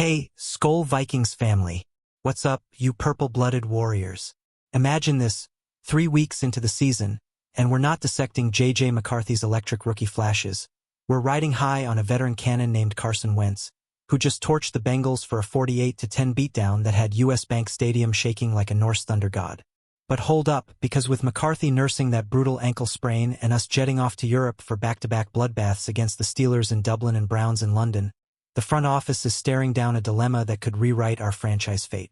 Hey, SKOL Vikings family. What's up, you purple-blooded warriors? Imagine this, 3 weeks into the season, and we're not dissecting McCarthy's electric rookie flashes. We're riding high on a veteran cannon named Carson Wentz, who just torched the Bengals for a 48-10 beatdown that had US Bank Stadium shaking like a Norse thunder god. But hold up, because with McCarthy nursing that brutal ankle sprain and us jetting off to Europe for back-to-back bloodbaths against the Steelers in Dublin and Browns in London, the front office is staring down a dilemma that could rewrite our franchise fate.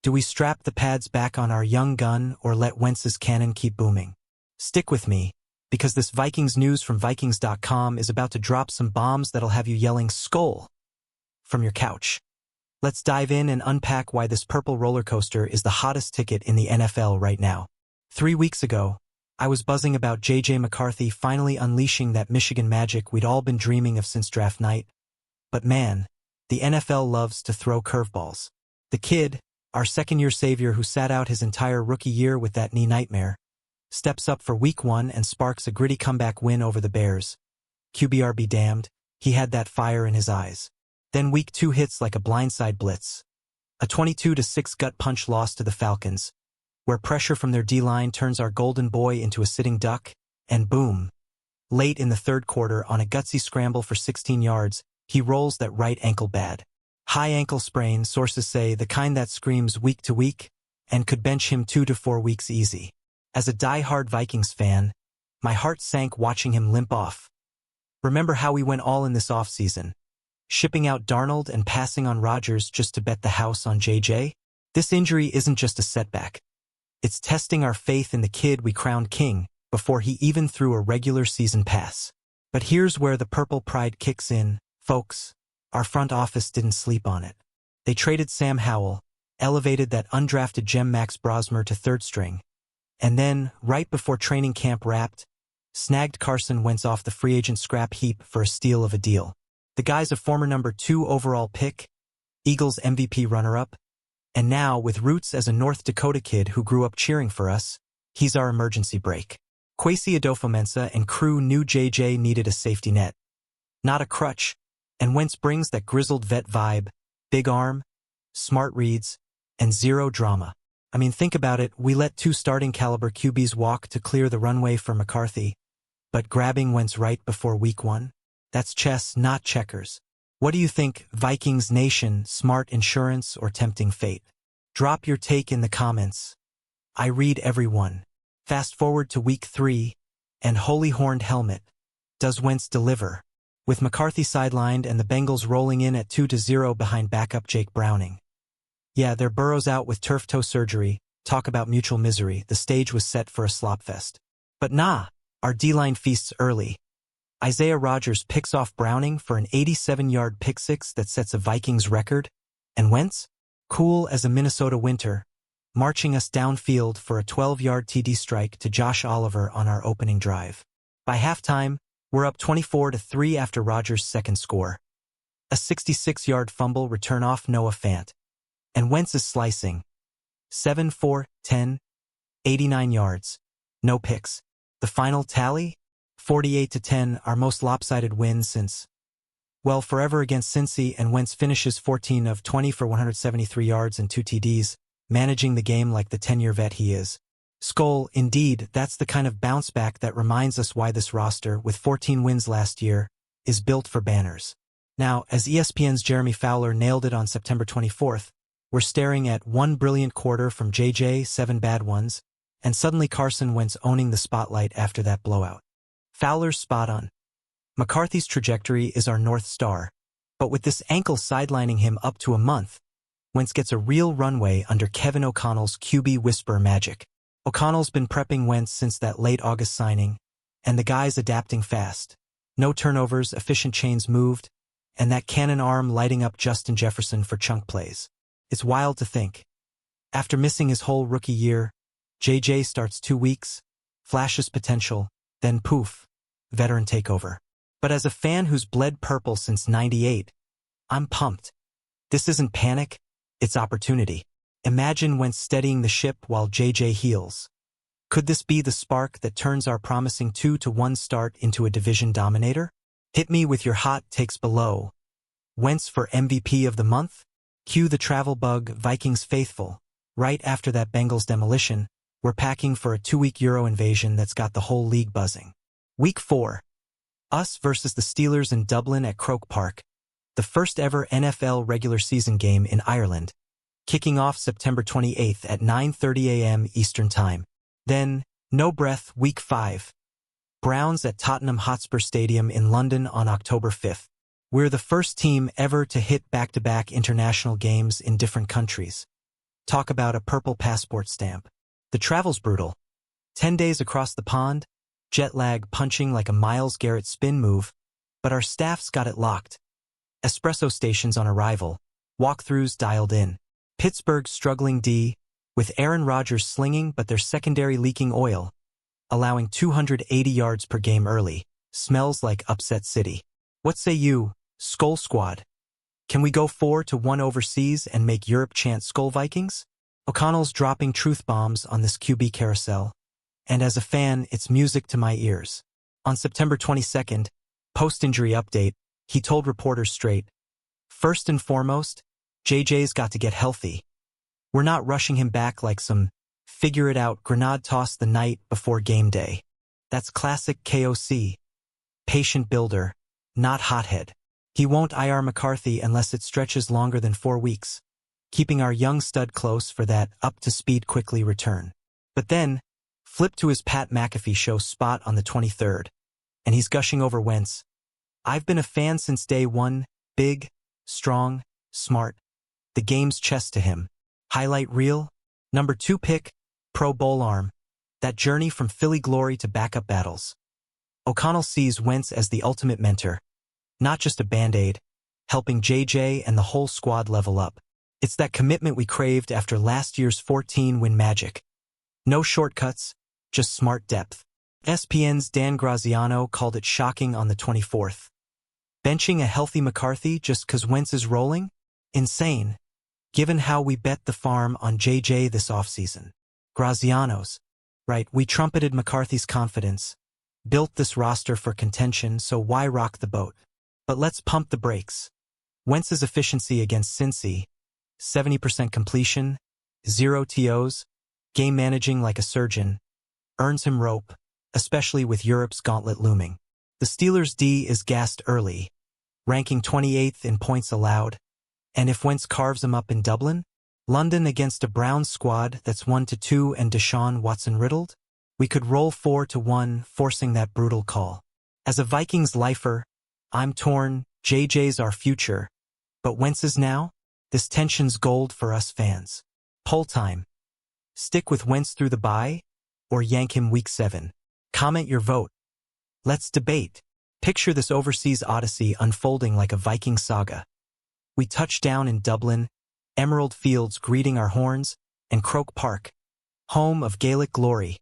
Do we strap the pads back on our young gun or let Wentz's cannon keep booming? Stick with me, because this Vikings news from Vikings.com is about to drop some bombs that'll have you yelling "Skol" from your couch. Let's dive in and unpack why this purple roller coaster is the hottest ticket in the NFL right now. 3 weeks ago, I was buzzing about McCarthy finally unleashing that Michigan magic we'd all been dreaming of since draft night. But man, the NFL loves to throw curveballs. The kid, our second-year savior who sat out his entire rookie year with that knee nightmare, steps up for Week 1 and sparks a gritty comeback win over the Bears. QBR be damned, he had that fire in his eyes. Then Week 2 hits like a blindside blitz. A 22-6 gut punch loss to the Falcons, where pressure from their D-line turns our golden boy into a sitting duck, and boom. Late in the third quarter, on a gutsy scramble for 16 yards, he rolls that right ankle bad. High ankle sprain, sources say, the kind that screams week to week, and could bench him 2 to 4 weeks easy. As a die-hard Vikings fan, my heart sank watching him limp off. Remember how we went all in this offseason, shipping out Darnold and passing on Rodgers just to bet the house on JJ? This injury isn't just a setback. It's testing our faith in the kid we crowned king before he even threw a regular season pass. But here's where the purple pride kicks in, folks. Our front office didn't sleep on it. They traded Sam Howell, elevated that undrafted gem Max Brosmer to third string, and then, right before training camp wrapped, snagged Carson Wentz off the free agent scrap heap for a steal of a deal. The guy's a former number 2 overall pick, Eagles MVP runner-up, and now, with roots as a North Dakota kid who grew up cheering for us, he's our emergency brake. Kwesi Adofo-Mensah and crew knew JJ needed a safety net, not a crutch, and Wentz brings that grizzled vet vibe, big arm, smart reads, and zero drama. I mean, think about it, we let 2 starting caliber QBs walk to clear the runway for McCarthy, but grabbing Wentz right before Week 1? That's chess, not checkers. What do you think, Vikings Nation, smart insurance or tempting fate? Drop your take in the comments. I read every one. Fast forward to Week 3, and holy horned helmet. Does Wentz deliver? With McCarthy sidelined and the Bengals rolling in at 2-0 behind backup Jake Browning. Yeah, their Burrows out with turf toe surgery, talk about mutual misery, the stage was set for a slopfest. But nah, our D-line feasts early. Isaiah Rodgers picks off Browning for an 87-yard pick-six that sets a Vikings record, and Wentz, cool as a Minnesota winter, marching us downfield for a 12-yard TD strike to Josh Oliver on our opening drive. By halftime, we're up 24-3 after Rodgers' second score. A 66-yard fumble return off Noah Fant. And Wentz is slicing. 7-4-10, 89 yards. No picks. The final tally? 48-10, our most lopsided win since, well, forever against Cincy, and Wentz finishes 14 of 20 for 173 yards and 2 TDs, managing the game like the 10-year vet he is. Skol, indeed, that's the kind of bounce back that reminds us why this roster, with 14 wins last year, is built for banners. Now, as ESPN's Jeremy Fowler nailed it on September 24th, we're staring at 1 brilliant quarter from JJ, 7 bad ones, and suddenly Carson Wentz owning the spotlight after that blowout. Fowler's spot on. McCarthy's trajectory is our North Star, but with this ankle sidelining him up to a month, Wentz gets a real runway under Kevin O'Connell's QB whisper magic. O'Connell's been prepping Wentz since that late August signing, and the guy's adapting fast. No turnovers, efficient chains moved, and that cannon arm lighting up Justin Jefferson for chunk plays. It's wild to think. After missing his whole rookie year, JJ starts 2 weeks, flashes potential, then poof, veteran takeover. But as a fan who's bled purple since '98, I'm pumped. This isn't panic, it's opportunity. Imagine Wentz steadying the ship while JJ heals. Could this be the spark that turns our promising 2-1 start into a division dominator? Hit me with your hot takes below. Wentz for MVP of the month? Cue the travel bug, Vikings faithful. Right after that Bengals demolition, we're packing for a 2-week Euro invasion that's got the whole league buzzing. Week 4. Us versus the Steelers in Dublin at Croke Park. The first ever NFL regular season game in Ireland. Kicking off September 28th at 9:30 a.m. Eastern Time. Then, no breath, Week 5. Browns at Tottenham Hotspur Stadium in London on October 5th. We're the first team ever to hit back-to-back international games in different countries. Talk about a purple passport stamp. The travel's brutal. 10 days across the pond, jet lag punching like a Myles Garrett spin move, but our staff's got it locked. Espresso stations on arrival, walkthroughs dialed in. Pittsburgh's struggling D, with Aaron Rodgers slinging but their secondary leaking oil, allowing 280 yards per game early, smells like upset city. What say you, SKOL Squad? Can we go 4-1 overseas and make Europe chant SKOL Vikings? O'Connell's dropping truth bombs on this QB carousel, and as a fan, it's music to my ears. On September 22nd, post-injury update, he told reporters straight, "First and foremost, JJ's got to get healthy. We're not rushing him back like some figure-it-out grenade toss the night before game day. That's classic KOC. Patient builder, not hothead. He won't IR McCarthy unless it stretches longer than 4 weeks, keeping our young stud close for that up-to-speed quickly return." But then, flip to his Pat McAfee show spot on the 23rd, and he's gushing over Wentz. "I've been a fan since day one, big, strong, smart. The game's chess to him. Highlight reel, number 2 pick, Pro Bowl arm. That journey from Philly glory to backup battles." O'Connell sees Wentz as the ultimate mentor, not just a band-aid, helping JJ and the whole squad level up. It's that commitment we craved after last year's 14-win magic. No shortcuts, just smart depth. ESPN's Dan Graziano called it shocking on the 24th. Benching a healthy McCarthy just 'cause Wentz is rolling? Insane, given how we bet the farm on JJ this offseason. Graziano's right, we trumpeted McCarthy's confidence, built this roster for contention, so why rock the boat? But let's pump the brakes. Wentz's efficiency against Cincy, 70% completion, 0 TOs, game managing like a surgeon, earns him rope, especially with Europe's gauntlet looming. The Steelers' D is gassed early, ranking 28th in points allowed, and if Wentz carves him up in Dublin, London against a Browns squad that's 1-2 and Deshaun Watson riddled, we could roll 4-1, forcing that brutal call. As a Vikings lifer, I'm torn. JJ's our future, but Wentz is now? This tension's gold for us fans. Poll time. Stick with Wentz through the bye, or yank him week 7? Comment your vote. Let's debate. Picture this overseas odyssey unfolding like a Viking saga. We touch down in Dublin, Emerald Fields greeting our horns, and Croke Park, home of Gaelic glory,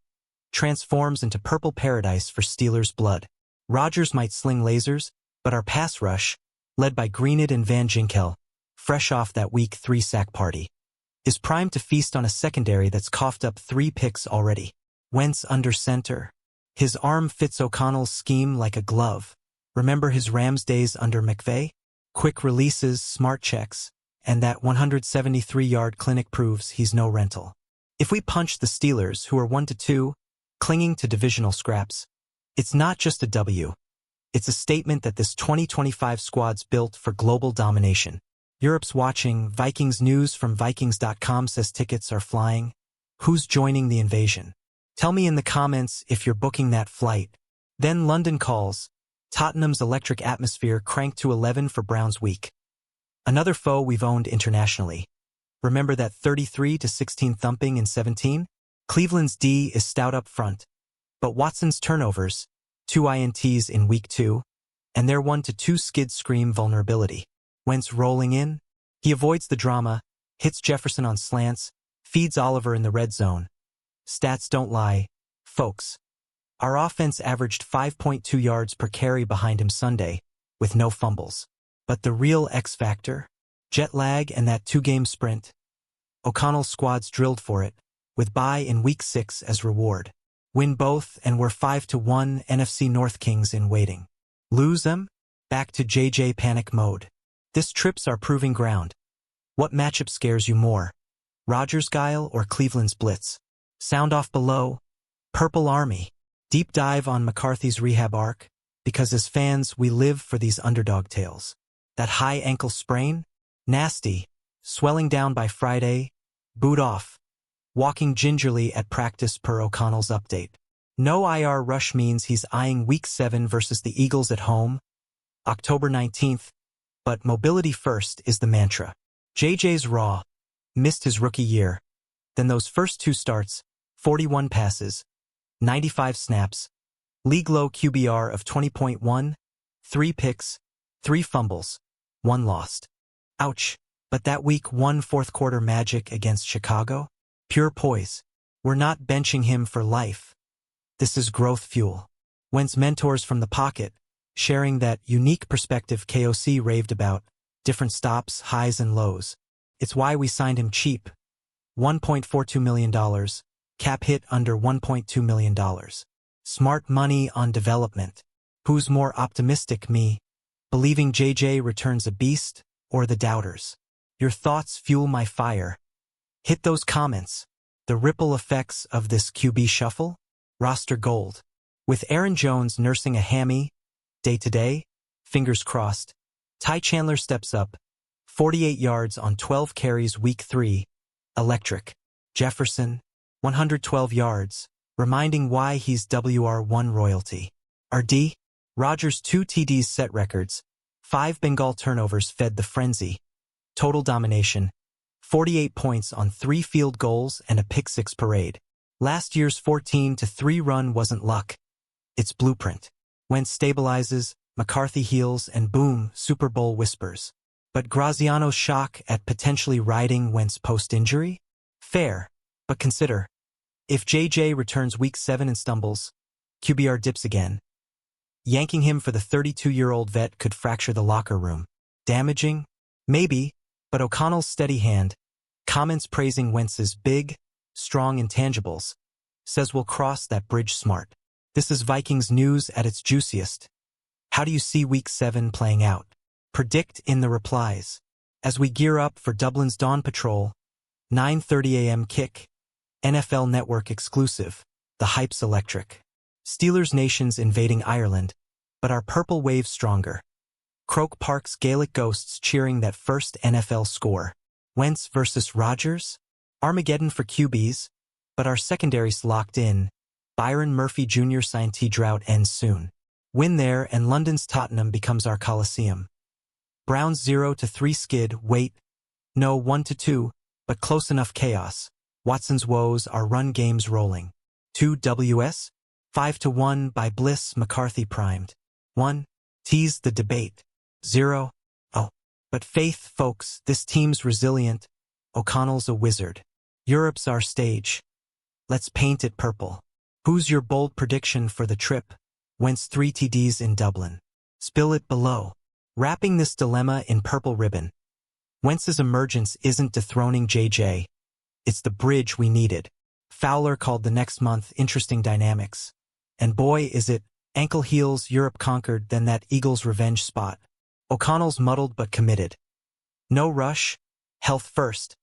transforms into purple paradise for Steelers blood. Rodgers might sling lasers, but our pass rush, led by Greenwood and Van Ginkel, fresh off that Week 3 sack party, is primed to feast on a secondary that's coughed up 3 picks already. Wentz under center. His arm fits O'Connell's scheme like a glove. Remember his Rams days under McVay? Quick releases, smart checks, and that 173-yard clinic proves he's no rental. If we punch the Steelers, who are 1-2, clinging to divisional scraps, it's not just a W. It's a statement that this 2025 squad's built for global domination. Europe's watching. Vikings news from Vikings.com says tickets are flying. Who's joining the invasion? Tell me in the comments if you're booking that flight. Then London calls. Tottenham's electric atmosphere cranked to 11 for Browns week. Another foe we've owned internationally. Remember that 33-16 thumping in 17? Cleveland's D is stout up front, but Watson's turnovers, 2 INTs in week 2, and their 1-2 skid scream vulnerability. Wentz rolling in, he avoids the drama, hits Jefferson on slants, feeds Oliver in the red zone. Stats don't lie, folks. Our offense averaged 5.2 yards per carry behind him Sunday, with no fumbles. But the real X factor? Jet lag and that 2-game sprint. O'Connell's squad's drilled for it, with bye in week 6 as reward. Win both and we're 5-1 NFC North Kings in waiting. Lose them? Back to JJ panic mode. This trip's our proving ground. What matchup scares you more? Rodgers' guile or Cleveland's blitz? Sound off below. Purple Army. Deep dive on McCarthy's rehab arc, because as fans, we live for these underdog tales. That high ankle sprain? Nasty. Swelling down by Friday. Boot off. Walking gingerly at practice per O'Connell's update. No IR rush means he's eyeing Week 7 versus the Eagles at home, October 19th, but mobility first is the mantra. JJ's raw. Missed his rookie year. Then those first 2 starts, 41 passes, 95 snaps, league-low QBR of 20.1, 3 picks, 3 fumbles, 1 lost. Ouch. But that Week 1 fourth-quarter magic against Chicago? Pure poise. We're not benching him for life. This is growth fuel. Wentz mentors from the pocket, sharing that unique perspective KOC raved about, different stops, highs and lows. It's why we signed him cheap. $1.42 million, cap hit under $1.2 million. Smart money on development. Who's more optimistic, me, believing JJ returns a beast, or the doubters? Your thoughts fuel my fire. Hit those comments. The ripple effects of this QB shuffle? Roster gold. With Aaron Jones nursing a hammy, day-to-day, fingers crossed, Ty Chandler steps up, 48 yards on 12 carries Week 3, electric. Jefferson, 112 yards, reminding why he's WR1 royalty. RD, Rodgers' 2 TDs set records, 5 Bengal turnovers fed the frenzy. Total domination, 48 points on 3 field goals and a pick-6 parade. Last year's 14-3 run wasn't luck. It's blueprint. Wentz stabilizes, McCarthy heals, and boom, Super Bowl whispers. But Graziano's shock at potentially riding Wentz post-injury? Fair, but consider. If JJ returns Week 7 and stumbles, QBR dips again. Yanking him for the 32-year-old vet could fracture the locker room. Damaging? Maybe, but O'Connell's steady hand, comments praising Wentz's big, strong intangibles, says we'll cross that bridge smart. This is Vikings news at its juiciest. How do you see Week 7 playing out? Predict in the replies. As we gear up for Dublin's Dawn Patrol, 9:30 a.m. kick, NFL Network exclusive, the hype's electric. Steelers Nation's invading Ireland, but our purple wave's stronger. Croke Park's Gaelic ghosts cheering that first NFL score. Wentz versus Rodgers? Armageddon for QBs, but our secondary's locked in. Byron Murphy Jr. Scientee drought ends soon. Win there and London's Tottenham becomes our Coliseum. Browns 0-3 skid, wait. No 1-2, but close enough chaos. Watson's woes, our run games rolling. 2 WS? 5-1 by Bliss, McCarthy primed. 1. Tease the debate. 0. Oh. But faith, folks, this team's resilient. O'Connell's a wizard. Europe's our stage. Let's paint it purple. Who's your bold prediction for the trip? Wentz 3 TDs in Dublin. Spill it below. Wrapping this dilemma in purple ribbon. Wentz's emergence isn't dethroning JJ. It's the bridge we needed. Fowler called the next month interesting dynamics. And boy, is it, ankle heals, Europe conquered, then that Eagles revenge spot. O'Connell's muddled but committed. No rush, health first.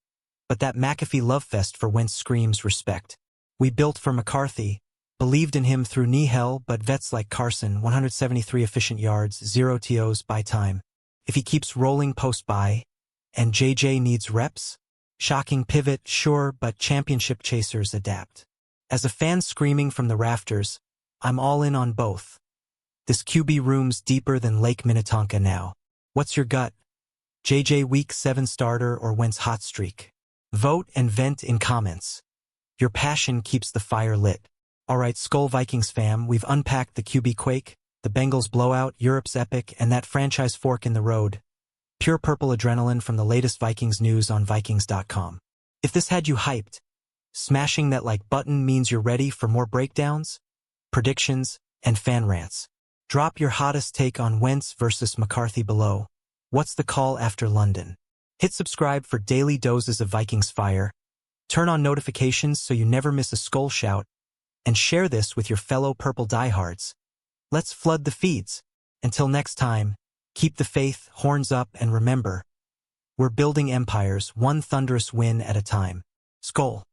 But that McAfee love fest for Wentz screams respect. We built for McCarthy, believed in him through knee hell, but vets like Carson, 173 efficient yards, 0 TOs by time. If he keeps rolling post-by, and JJ needs reps? Shocking pivot, sure, but championship chasers adapt. As a fan screaming from the rafters, I'm all in on both. This QB room's deeper than Lake Minnetonka now. What's your gut? JJ Week 7 starter or Wentz hot streak? Vote and vent in comments. Your passion keeps the fire lit. Alright, SKOL Vikings fam, we've unpacked the QB quake, the Bengals blowout, Europe's epic, and that franchise fork in the road. Pure purple adrenaline from the latest Vikings news on Vikings.com. If this had you hyped, smashing that like button means you're ready for more breakdowns, predictions, and fan rants. Drop your hottest take on Wentz versus McCarthy below. What's the call after London? Hit subscribe for daily doses of Vikings fire. Turn on notifications so you never miss a SKOL shout. And share this with your fellow purple diehards. Let's flood the feeds. Until next time, keep the faith, horns up, and remember, We're building empires, one thunderous win at a time. SKOL